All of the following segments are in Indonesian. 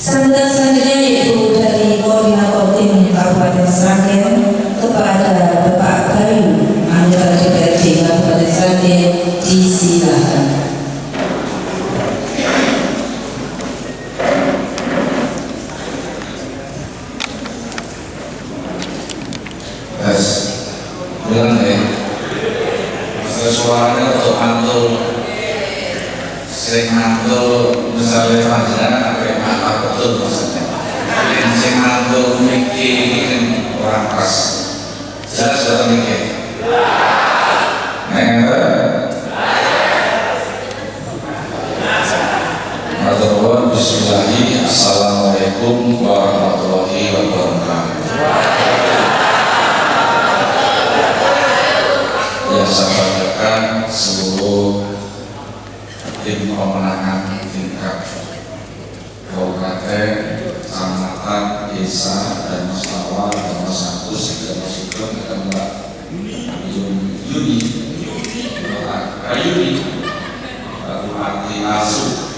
Sambutan selanjutnya yaitu dari Koordinator Tim Kabupaten Sragen kepada Bapak Bayu, anggota DPRD Kabupaten Sragen, disilakan. Bilang ya, suaranya untuk mantul, sing mantul misalnya panjenengan apa mantap betul maksudnya. Yang sing mantul mikir orang pas, jelas betul mikir. Bismillahirrahmanirrahim. Assalamualaikum warahmatullahi wabarakatuh. Yang saya banggakan seluruh tim pemenangan tingkat kabupaten, kecamatan, desa, dan musyawarah dan Mas dan Mas Sugeng dan Mbak Yuni, Bupati Asu,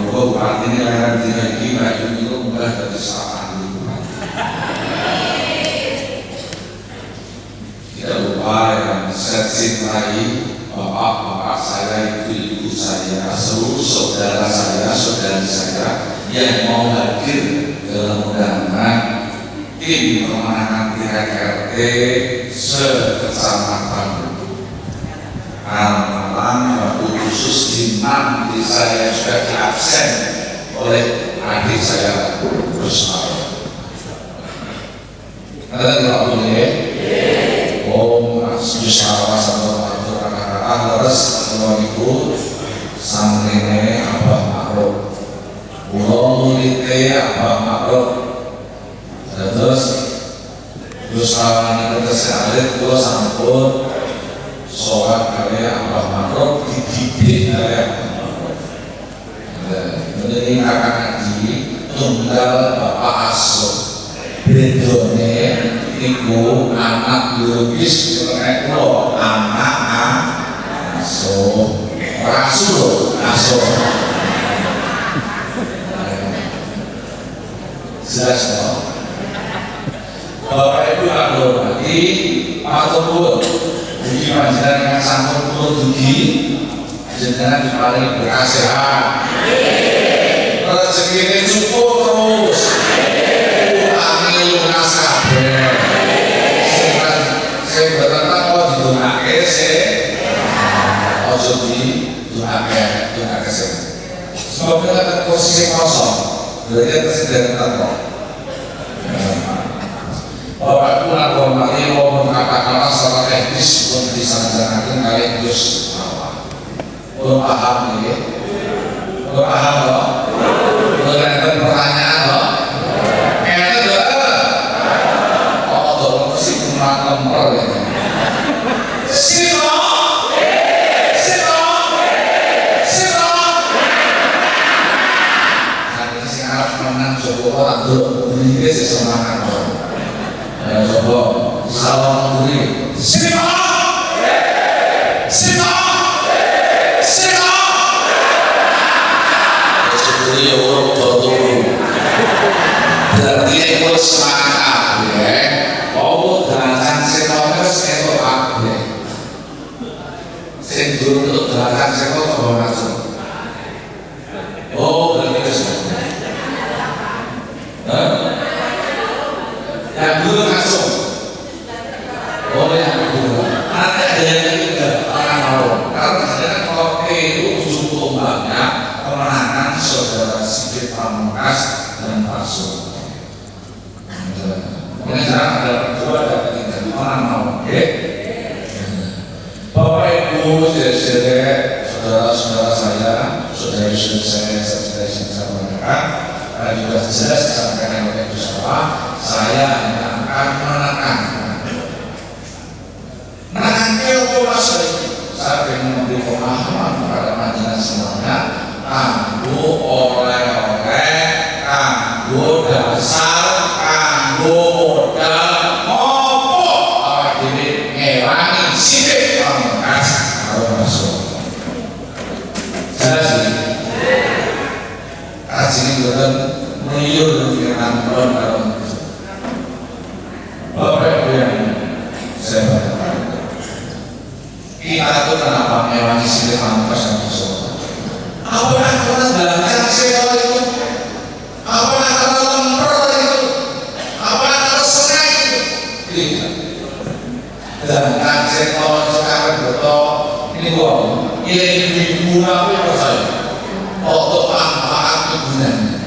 Bupati ini lahir di negeri Mbak Yuni itu mudah dari saat lingkungan. Tidak lupa yang saya cintai bapak-bapak saya, ibu saya, seluruh saudara saya, saudari saya yang mau hadir dalam undangan tim pemenangan tingkat RT se-kecamatan Malang, khusus di 6 desa yang sudah diabsen oleh adik saya Rusmar. Ada tidak boleh? Musyawarah sama anak-anak terus ibu samrene Abah Makruf, muridnya Abah Makruf, terus musyawarah itu sealit kula sampun sholat karya Abah Makruf, dididik karya Abah Makruf. Jadi kakak ngaji tunggal Bapak Asuh, bedone iku anak biologis mengenai lo anak asuh jelas dong. Bapak Ibu aku hormati matur nuwun mugi panjenengan yang sampun kula dugi jenengan diparingi berkah sehat, rezekine cukup terus, utange lunas kabeh. Saya bertentang kalau didongake ojo didongake sih. Sebabnya kan posisi kosong, berarti presiden tentu. Bapak Ibu aku hormati maupun kata-kata secara teknis pun disanjungkan kali Gus Awal. Belum paham nih? Belum paham loh? Belum ada pertanyaan loh? Lempar ya. Sino. Saya sing arep menang Joko ora nduk iki sing semangat kok. Ya Joko, salam muri. Sino. Syukuri ya ora turu. Berarti iku semangat ya. Oh, dalan senones entuk kabeh. Sing durung dalan senones kok langsung. Oh, berarti wis. Yang dulu langsung. Oh, yang dulu. Nanti ada yang ketiga, orang mau. Karena sebenarnya kalau itu ujung tombaknya kemenangan saudara Sigit Pamungkas dan Pak Sugeng. Ini sekarang ada kedua, ada ketiga, orang mau, oke? Bapak Ibu, saudara-saudara saya, saudari-saudari saya, saya mengatakan, juga jelas disampaikan oleh Gus Awal, saya hanya akan menekan. Saya ingin memberi pemahaman kepada panjenengan semuanya, kanggo oleh-oleh, kanggo dasar, kanggo modal ngopo awak dhewe ngewangi Sigit Pamungkas karo masuk. Jelas iki. Asine boten meliur pikiran kula karo Bapak Ibu yang saya hormati. Kita itu kenapa mewangi Siti Pamungkas dan Kusuma? Apakah karena dalam sektor itu? Apakah karena lemper itu? Apakah karena sengaja itu? Tidak. Dan sektor sekarang betul ini gua ini diguna apa saya? Untuk manfaat gunanya.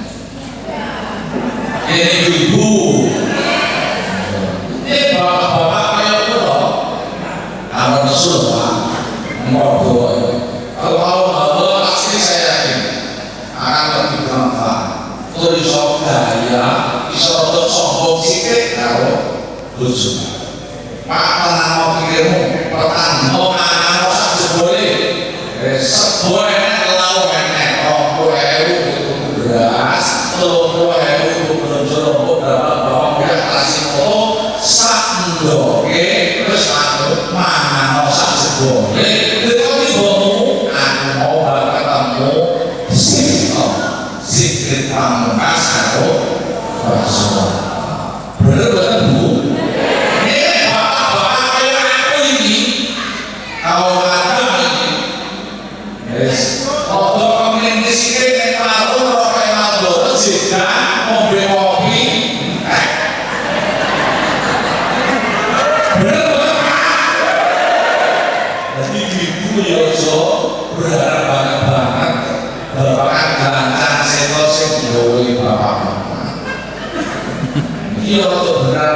Ini ibu. Ini bapak-bapak kayak itu loh. Anak nesul pak, mau kalau hal asli saya yakin akan lebih bermanfaat. Untuk iso gaya, iso untuk sombong sikit, kalau lucu. Pak menang pikirmu, pertanyaan, mau seboleh, sebolehnya lau enek, untuk beras, telur untuk berjolok berapa bawang biar kasih foto, sandoke, terus aku mana mau seboleh, tetapi bamu, aku mau ketemu Siti Pamungkas karo Rasul. Bener-bener Bu. Berharap banget Bapak gancan seto sing digawe bapak-bapak. Iki ora bener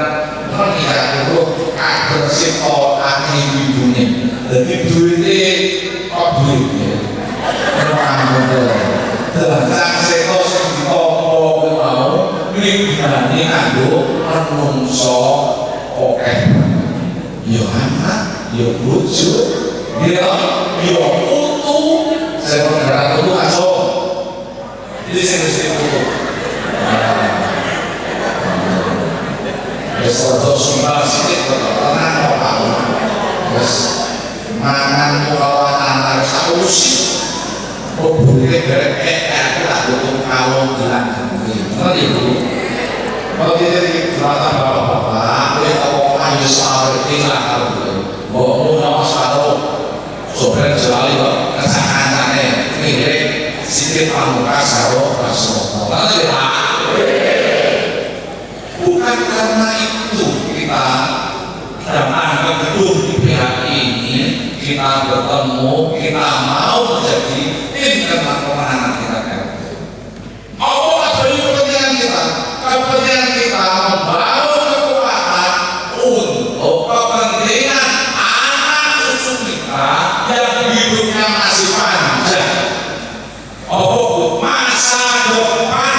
mengira kulo kader seto akeh ibune. Dadi duwite kok duwite. Gancan seto sing ditompo kuwi mau migunani kanggo manungsa akeh. Yo anak, yo bojo, yo putu. Saya mengenal itu langsung. Jadi saya mesti itu. Besok sumpah sedikit tenang apa? Terus mangan kalau anak harus usi. Oh boleh berek aku tak butuh kalau bilang begini. Nanti bu, kalau kita di selatan bapak-bapak, kita mau ayo sahur tinggal kalau boleh. Mau nama sahur, sobat selalu kesakanannya mirip Siti Pamungkas karo Rasul. Nanti Pak, bukan karena itu kita datang ke gedung pihak ini, kita bertemu, kita mau menjadi tim kemenangan kita. Apa kepentingan kita? Kepentingan kita membangun kekuatan untuk kepentingan anak cucu kita yang hidupnya masih panjang. Oh, masa depan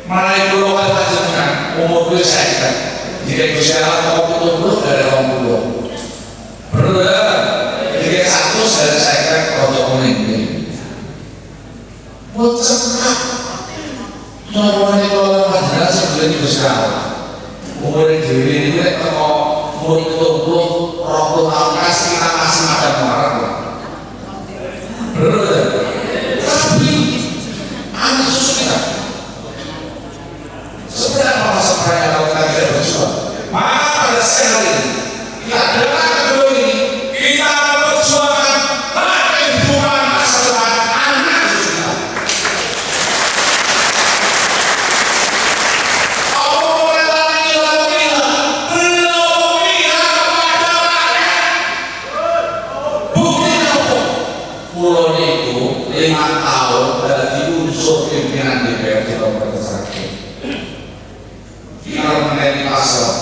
mulai pulau panjenengan umur gue saya jika usia atau 40 dari 20 berbeda jika 100 dari saya untuk memimpin buat cepat nyawane kalau panjenengan sebelum usia umur dewi ini kalau umur 20 tahun kasih kita masih ada marah berbeda. Tapi anak susu kita sebenarnya malah sebenarnya kalau kita tidak berjuang maka pada siang hari ini kita datang ke gedung ini kita memperjuangkan kehidupan masa depan anak susu kita. Allah memerangi belum pihak pada rakyat. Bukti apa? Pulau itu 5 tahun dari unsur pimpinan DPR Kabupaten Sragen. Kita mengenai pasal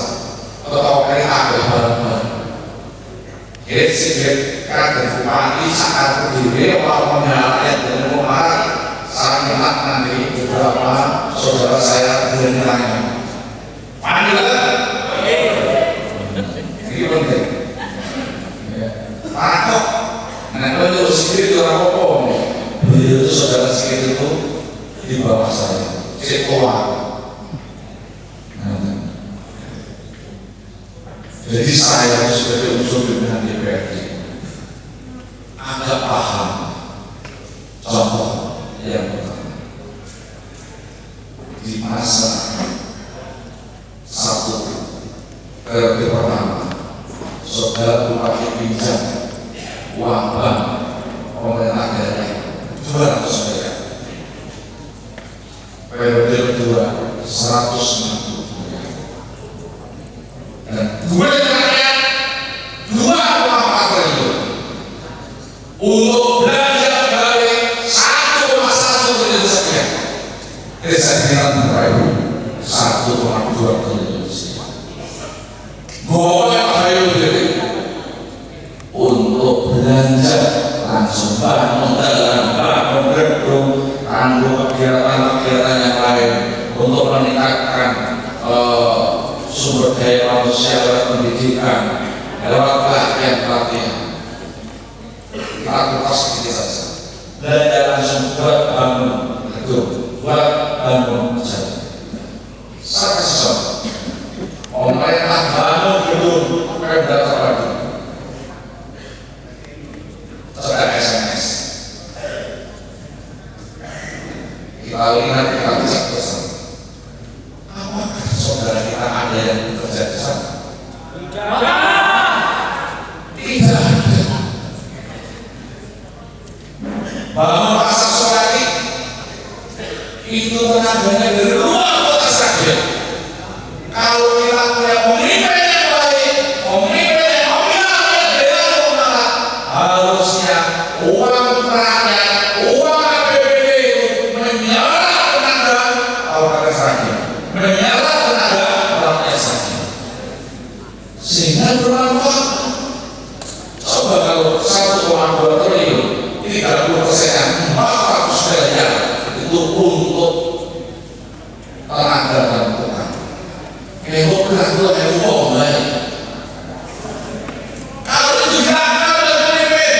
atau PHK bareng-bareng. Sikit kader bupati saat berdiri kalau rakyat dengan pemarah saya minta nanti beberapa saudara saya berani panggilan ini penting takut nah kalau sedikit itu apa beliau itu saudara sedikit itu di bawah saya sekolah. Jadi saya sebagai unsur pimpinan DPRD agak paham contoh yang pertama di masa satu periode pertama, saudara bupati pinjam uang bank pemerintah daerah 200 miliar. Periode kedua 160 miliar. Dan duit rakyat 2,4 triliun untuk belanja pegawai 1,1 triliun sekian. Desa Kiran Rayu 1,2 triliun sekian. Goyang Rayu jadi untuk belanja langsung bangun gedung, tangguh kegiatan-kegiatan yang lain untuk meningkatkan sumber daya manusia lewat pendidikan, lewat pelatihan. Kita lakukan sedikit saja. Belanja langsung buat bangun gedung, buat bangun jalan. Saya kasih contoh. Pemerintah bangun gedung Pemda terpadu. Sudah SMS. Kita lihat, kita cek bersama. Apakah saudara kita ada yang bekerja di sana? Tidak ada. Bangun pasar Sokati itu tenaganya dari luar kota Sragen. Kalau kita punya pemimpin yang baik, pemimpin yang memiliki harusnya uang rakyat, uang APBD itu menyerap tenaga Kabupaten Sragen, menyerap tenaga rakyat Sragen, sehingga bermanfaat. Coba kalau 1,2 triliun 30% 400 miliar itu untuk tenaga dan tukang. Heboh itu heboh baik. Kalau itu dilakukan oleh pemimpin,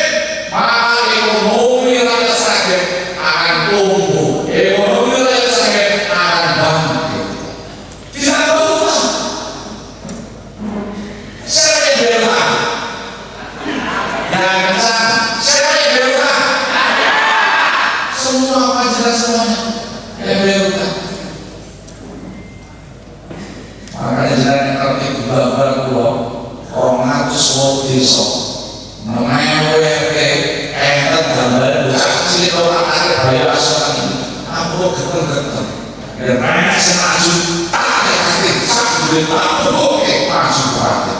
maka ekonomi rakyat Sragen akan tumbuh, ekonomi rakyat Sragen akan bangkit. Tidak berubah. Siapa yang berubah? Yang kencang. Siapa yang berubah? Semua pancasila semuanya yang berubah. Makanya jangan ngerti gambar pulau orang semua desa memewe enak gambar bocah cilik orang ada bayar asuhan ini aku geter-geter dan banyak yang maju tak hati sak duit aku oke maju hati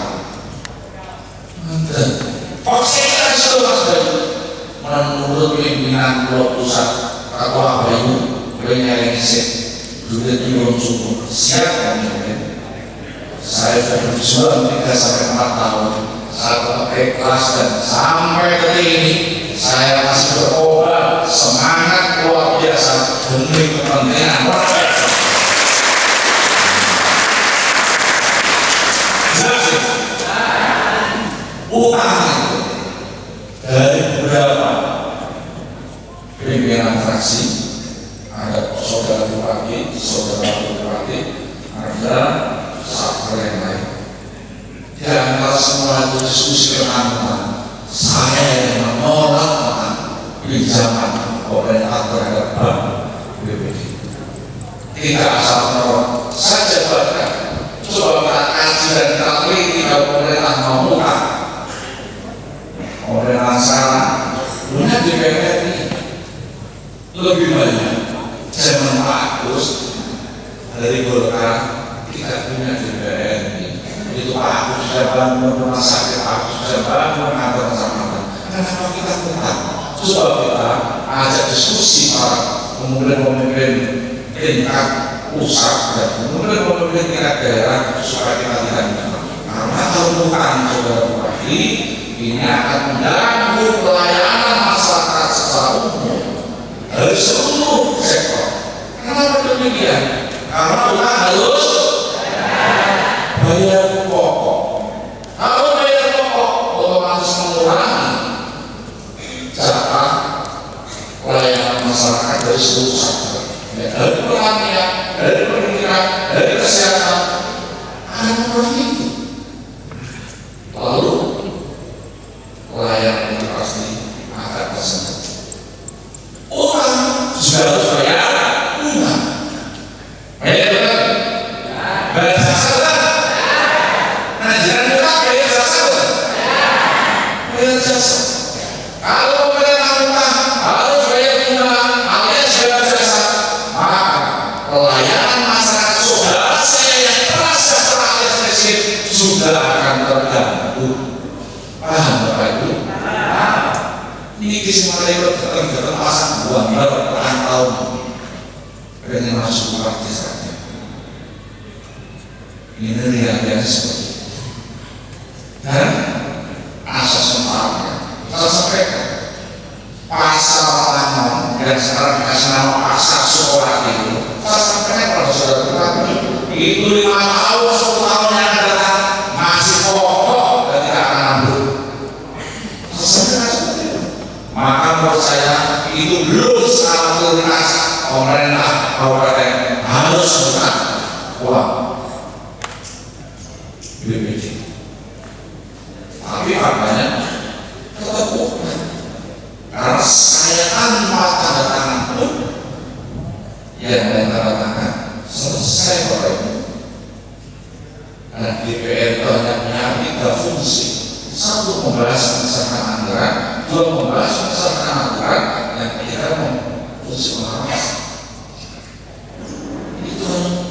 posisi itu mas Bayu menurut pimpinan pulau pusat Ketua Bayu nyari ngisi duit turun cukup siap pemimpin. Saya sudah berjuang 3-4 tahun. Saya tetap ikhlas dan sampai detik ini saya masih berkobar semangat luar biasa demi kepentingan rakyat. Jelas ya? Utang itu dari beberapa pimpinan fraksi, ada saudara bupati, ada faktor yang lain. Di antara semua itu diskusi keamanan, saya yang menolak pinjaman pemerintah terhadap bank BPD. Tidak asal menolak, saya jabarkan. Coba kita kaji dan kita teliti kalau pemerintah mau utang. Pemerintah sekarang punya DPR ini lebih banyak zaman Pak Agus dari Golkar tidak punya DPR ini. Itu Pak Agus sudah bangun rumah sakit, Pak Agus sudah bangun kantor kecamatan. Kenapa kita utang? Coba kita ajak diskusi para pemimpin tingkat pusat dan pemimpin tingkat daerah supaya kita tidak utang. Karena kalau utang saudara bupati ini akan mengganggu pelayanan masyarakat secara umum dari seluruh sektor. Kenapa demikian? Karena utang harus bayar pokok. Kalau bayar pokok, otomatis mengurangi jatah pelayanan masyarakat dari seluruh sektor. Dari pertanian, dari pendidikan, dari kesehatan, akan mengurangi itu. Lalu pelayanan itu pasti akan tersentuh. Utang juga harus bayar bunga. sekali datang pasang buah berapa tahun pengen masuk praktis saja. Ini realitanya seperti itu. Dan asas manfaatnya saya sampaikan pasar Lamongan yang sekarang dikasih nama pasar sekolah itu, saya sampaikan pada saudara itu 5 tahun 10 tahun yang akan datang masih pokok dan tidak akan ambruk. Maka menurut saya itu belum skala prioritas pemerintah kabupaten harus buka uang BPJ. Tapi faktanya tetap bukan, karena saya tanpa tanda tangan pun yang tanda tangan selesai oleh dan DPR itu hanya punya 3 fungsi. 1 membahas berdasarkan anggaran, 2 membahas berdasarkan anggaran, yang ketiga fungsi pengawasan. Itu hanya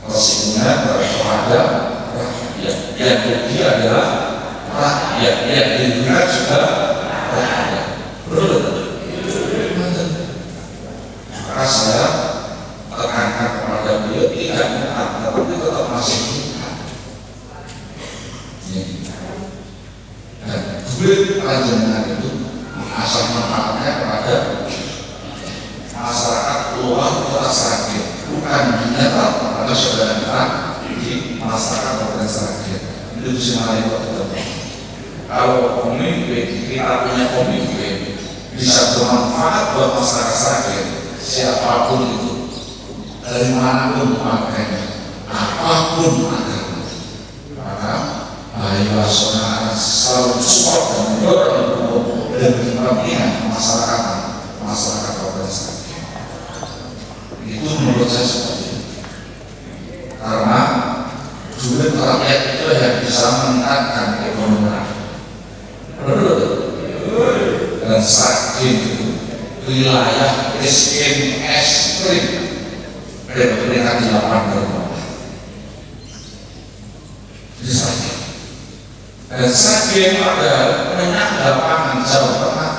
resikonya kepada rakyat. Yang rugi adalah rakyat, yang dirugikan juga rakyat. Betul. Maka saya tekankan kepada beliau tidak menahan, tetapi tetap masih menahan. Dan duit panjenengan itu asal manfaatnya kepada masyarakat luar Kota Sragen, bukan hanya kepada saudara kita di masyarakat Kabupaten Sragen. Itu semuanya kita. Kalau pemimpin, kita punya pemimpin bisa bermanfaat buat masyarakat Sragen, siapapun itu, dari manapun makanya, apapun agama, maka ayo saudara selalu support dan mendorong dan berkepentingan masyarakat Kabupaten Sragen. Itu menurut saya seperti itu. Karena duit rakyat itu yang bisa meningkatkan ekonomi rakyat. Dan Sragen itu wilayah miskin ekstrim dan peringkat 8 berbawah. Di Sragen. Dan Sragen ada penyangga pangan Jawa Tengah.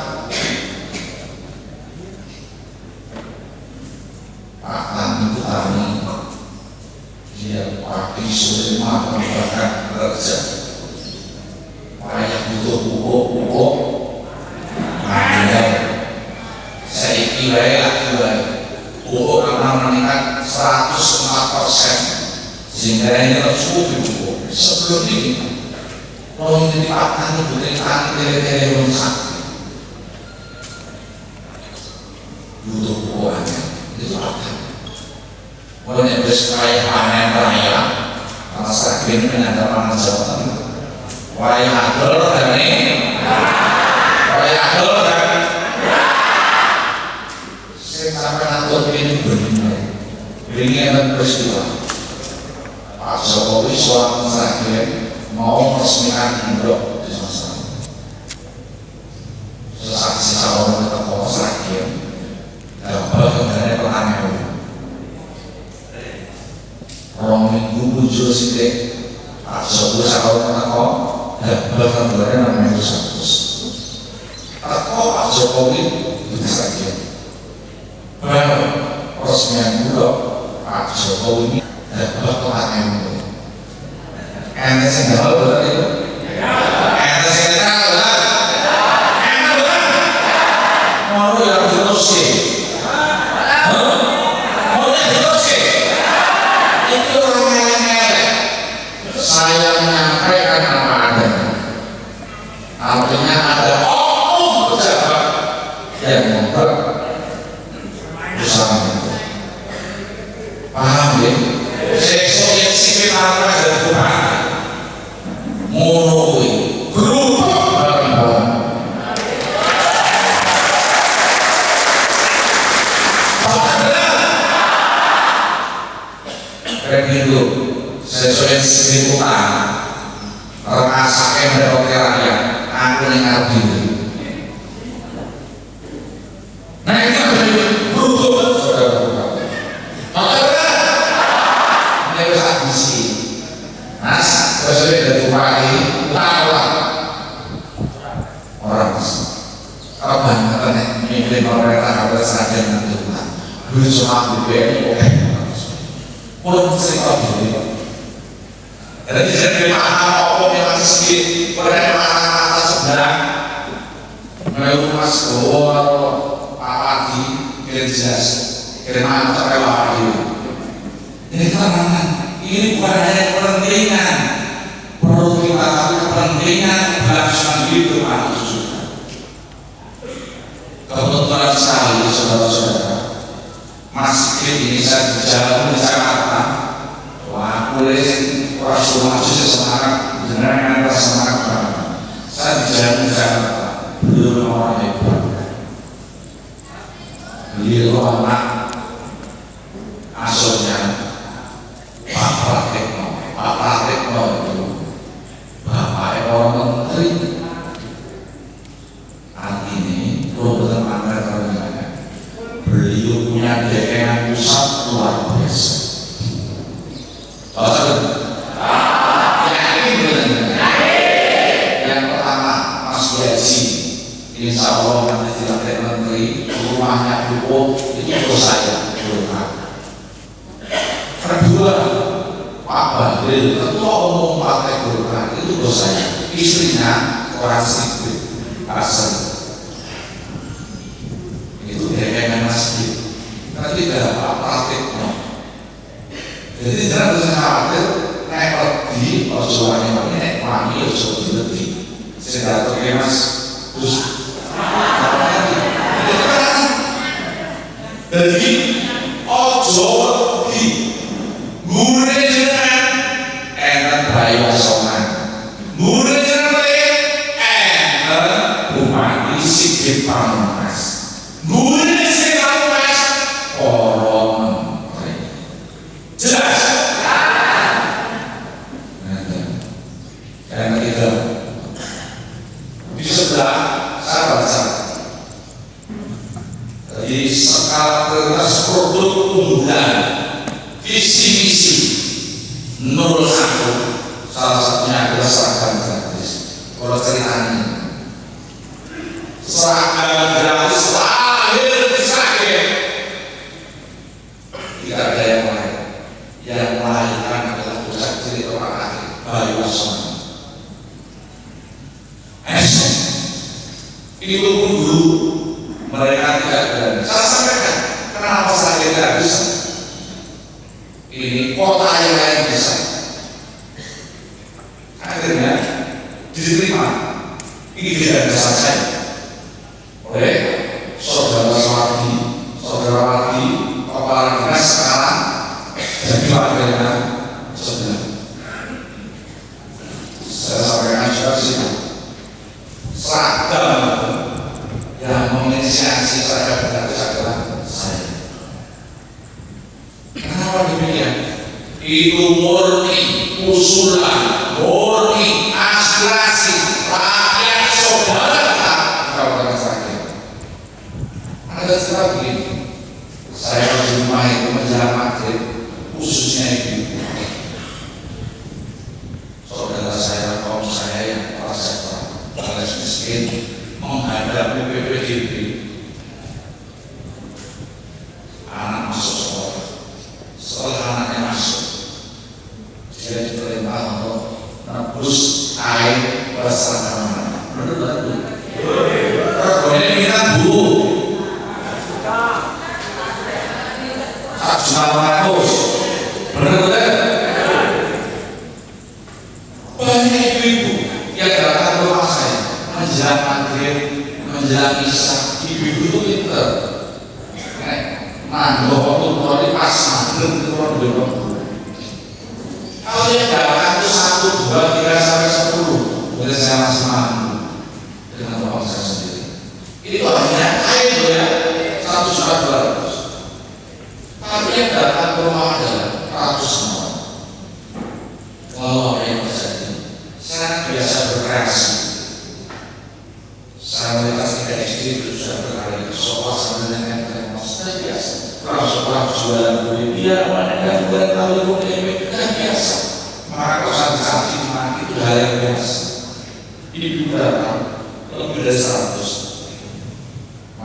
Pak Tani Petani, dia pagi sore malam bahkan kerja. Banyak butuh pupuk, makanya saya kira pupuk karena meningkat 104%, sehingga ini harus pupuk. Sebelum ini, kalau ini Pak Tani butuh tele rusak, butuh pupukannya itu Pak Tani. Banyak bersekaya panen raya, karena Sragen ini ada pangan Jawa Tengah. Wayang adol dan ini, wayang adol dan saya sampai ngatur ini benar. Ini ada peristiwa Pak Jokowi soal Sragen mau meresmikan blok di sana. Sesaksi calon ketua Sragen dapat mengenai pertanyaan. Minggu muncul sidik Pak Jokowi calon ketua dapat mengenai namanya itu status. Ketua Pak Jokowi di Sragen. Baru resmian blok Pak Jokowi dapat pertanyaan. Ente sing jawab betul itu? Ente sing tahu lah. Ente betul. Mau yang diurusi. Mau yang diurusi. Itu orang elek. Saya menyampaikan apa adanya. Artinya ada oknum pejabat yang membuat usaha itu. Paham ya? Sesok yang sipil apa dan bukan. Monoi berubah barang-barang. Kayak gitu, sesuai sebutan rasanya mendapat rakyat, aku dengar diri. Nah itu berubah, saudara-saudara. Ini bisa diisi. Mas, sesuai dari bupati, tahulah kena mimpin pemerintah Kabupaten Sragen nanti rumah duit sama BBM oke pun sering kau dulu jadi dari mana apa yang masih sedikit pada mana sebelah melalui Mas Bowo atau Pak Wadi kira jelas kira mana sampai Wadi ini terangan ini bukan hanya kepentingan perlu kita tahu kepentingan kelangsungan hidup manusia. Kebetulan sekali saudara-saudara masjid ini saya di jalan di Jakarta wah boleh Rasulullah semangat dengan semangat banget saya di jalan di Jakarta beliau orang hebat beliau anak asuhnya Pak Pratikno itu Bapak orang menteri artinya betul beliau punya dekan pusat luar biasa. Yang pertama Mas Yaji, insya Allah nanti tidak menteri rumahnya cukup itu terus saya kedua Pak Bahlil ketua umum Partai Golkar itu terus saya istrinya orang sipil asal itu dekan masjid nanti tidak Pak Pratikno jadi jangan terus khawatir naik pergi ojoannya ini naik wangi ojo dilebih saya datang ke Mas terus jadi ojo di gure jenengan enten bayi wasongan gure jenengan enten Bupati Sigit Pamungkas gure Sigit Pamungkas para menteri jelas yang ketiga di sebelah saya baca jadi skala prioritas produk unggulan visi misi 01 salah satunya adalah seragam gratis kalau ceritanya seragam gratis lahir di Sragen tidak ada yang lain yang melahirkan adalah bocah cerita Pak Akhir Bayu Wasona itu pun dulu mereka tidak berani saya sampaikan kenapa saya tidak bisa ini kota yang lain bisa akhirnya diterima ini tidak bisa saja oleh saudara Wadi kepala dinas sekarang jadi wakilnya sebelah saya sampaikan juga di situ seragam yang menginisiasi seragam gratis adalah saya. Kenapa demikian? Itu murni usulan, murni aspirasi rakyat saudara kita Kabupaten Sragen. Ada cerita begini, saya di rumah itu menjelang maghrib, khususnya ibu saudara saya, kaum saya yang prasejahtera, alias miskin menghadapi PPDB anak masuk sekolah setelah anaknya masuk dia diperintah untuk nebus air bersama benar reganya kita bu 1.500.000 benar banyak ibu-ibu yang datang ke rumah saya menjelang maghrib menjelang isya ibu-ibu itu pinter manggo waktu mulai pas maghrib itu orang belum kalau yang datang itu 1, 2, 3 sampai 10 boleh saya masih mampu dengan uang saya sendiri itu hanya air ya 1.200.000 tapi yang datang ke rumah adalah ratusan orang lalu apa yang terjadi saya biasa berkreasi saya melintasi ke SD itu sudah berkali sekolah sambil dengan saya biasa kalau sekolah jualan dia mana kan bukan tahu itu kan biasa maka kalau saya dikasih dimaki itu hal yang biasa ini berapa lebih dari 100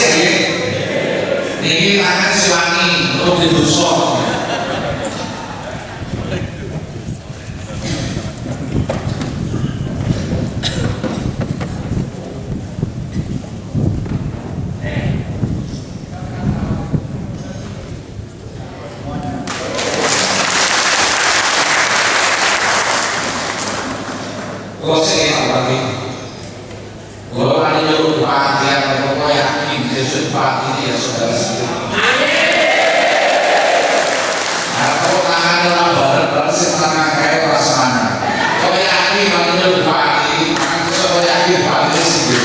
sih. Niki tangan siwangi untuk didusok. Proses lagi. Kalau ada yang pagi yang mau yakin besok pagi ini ya saudara sekalian. Kalau tangan dalam barat tangan kayak perasaan. Kalau yakin kalau itu pagi, kalau yakin pagi sih.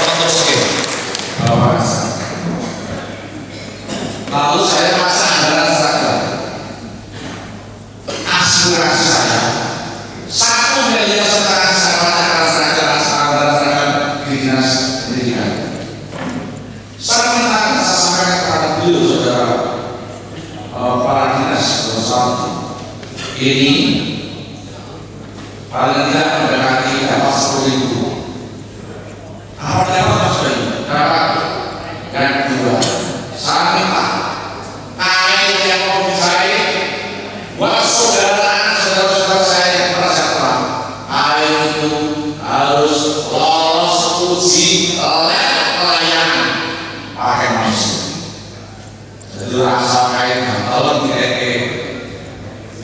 Contoh sekali. Lalu saya pasang anggaran seragam. Aspirasi saya 1 miliar setengah saya seragam di dinas pendidikan. Saya minta saya sampaikan kepada beliau saudara para dinas bersama ini paling tidak mendekati dapat 10.000. Apa dapat Mas Bayu? Dapat. Dan kedua, saya minta air yang mau dicari buat saudara-saudara saya yang prasejahtera, air itu harus lolos uji lab pelayanan pakai manusia. Jadi rasa kayak tolong direke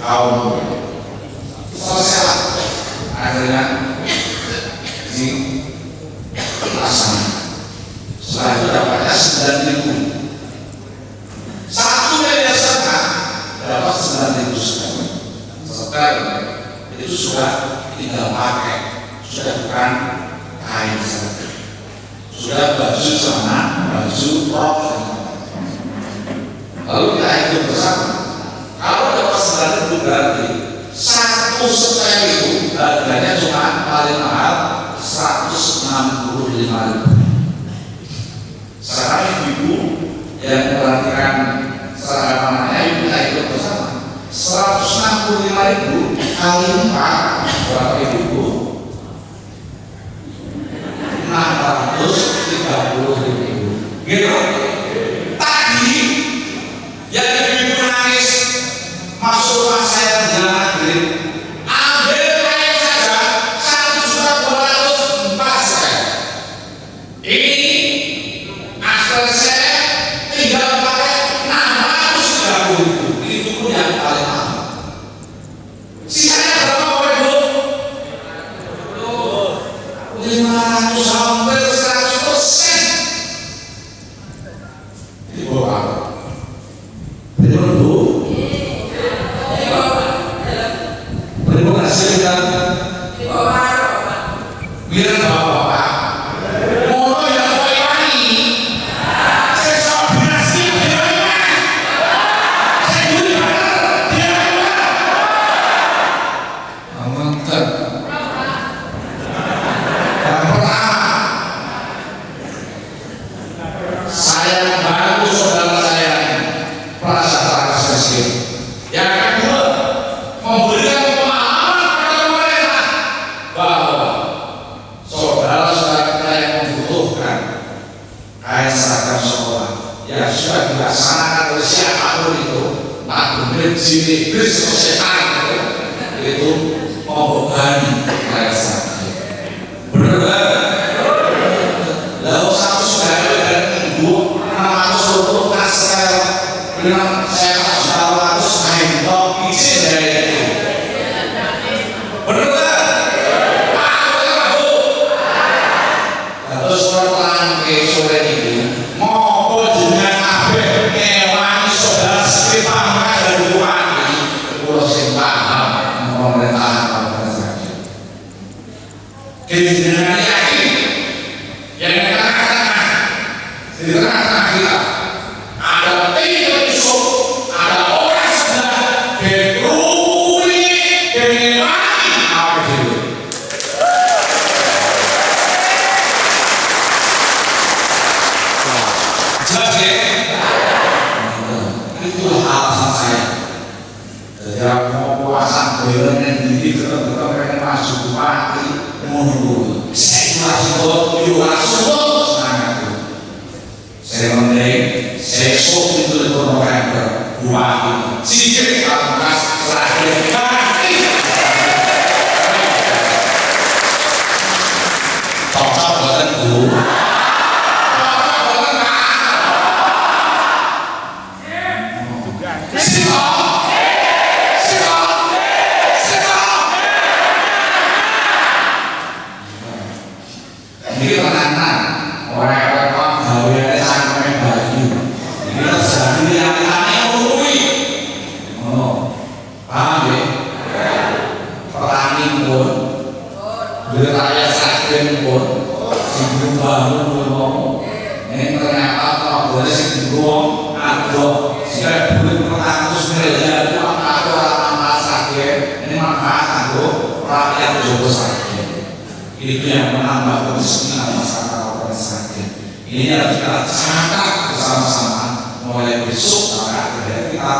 kaum sosial akhirnya di laksanakan. Setelah itu dapatnya 9.000. 1 miliar setengah dapat 9.000 sekarang. Sekarang itu sudah tinggal pakai, sudah bukan kain saja, sudah baju celana, baju rok. Lalu kita hidup bersama. Kalau dapat 9.000 berarti 1 setel itu harganya cuma paling mahal 165.000. Sekarang ibu yang memperhatikan seragamnya ibu kita hidup bersama 165.000 kali 4 berapa ibu? 630.000. Gitu. Tadi yang ibu nangis masuk rumah saya di jalan negeri, ambil kain saja 1.204.000 saya. Ini aspek saya tinggal pakai 630.000. Itu pun yang paling mahal. Sisanya berapa Bapak Ibu? 500 sampai 100%. Ibu Bapak. Terima Bu. Terima kasih dan biar Bapak. Moto yang Iwani. Saya soal dinasti Iwani. Saya beli benar. Mantap. Yang pertama, saya membantu saudara saya prasejahtera miskin. Yang kedua, memberikan pemahaman kepada pemerintah bahwa saudara-saudara kita yang membutuhkan kain seragam sekolah yang sudah dilaksanakan oleh siapapun itu, tak benar jin iblis atau setan itu membebani kain seragam. Benar banget. Lalu satu saudara dari minggu 640 kastel dengan saya 400 mentok izin dari itu. Benar banget. Terus pertanyaan ke sore ini, mau dengan apa ngewangi saudara sekitar mereka dari luar ini, pulau sing paham pemerintahan apa saja. Kejenengan yakin yang di tengah-tengah kita ada tim isu, ada orang sebelah berkerumuni dengan apa itu. Jelas ya? Itulah alasan saya. Jadi mau pasang belen yang diri tetap pengen masuk bupati, menunggu. Saya Singapura yuk langsung semangat tuh. Saya mending sesok itu November buah sikit angkas terakhir kali. Cocok buatan bu. Ini tenanan orang-orang gawe sampai baju ini terjadi yang urui paham ya petani pun beraya sakit pun sibuk bangun ngomong ini ternyata kalau boleh sibuk ada siapa boleh mengakus meja itu ada orang sakit ini manfaat untuk rakyat Jawa sakit itu yang menambah kemiskinan masyarakat orang sakit. Ini harus kita catat bersama-sama mulai besok sampai akhirnya kita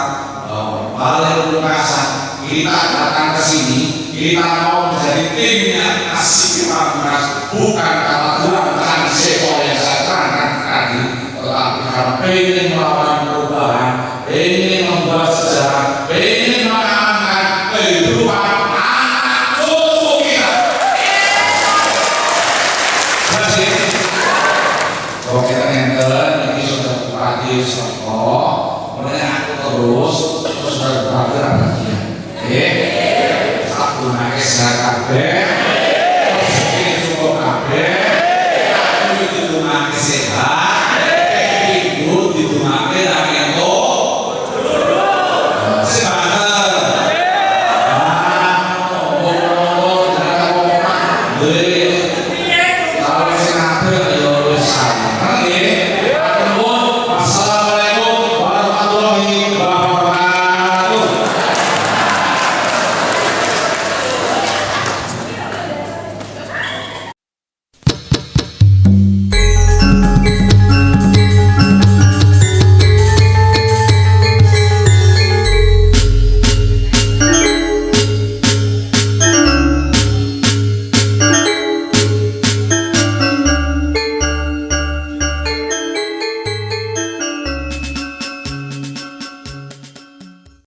balik lunasan, kita datang ke sini, kita mau menjadi tim yang asik kita bukan karena bukan sektor yang saya terangkan tadi, tetapi karena pengen melawan perubahan, pengen membuat sejarah, pengen mengamankan kehidupan anak cucu kita. Kalau kita nenter, ini sudah bupati Soko, kemudian aku terus berpikir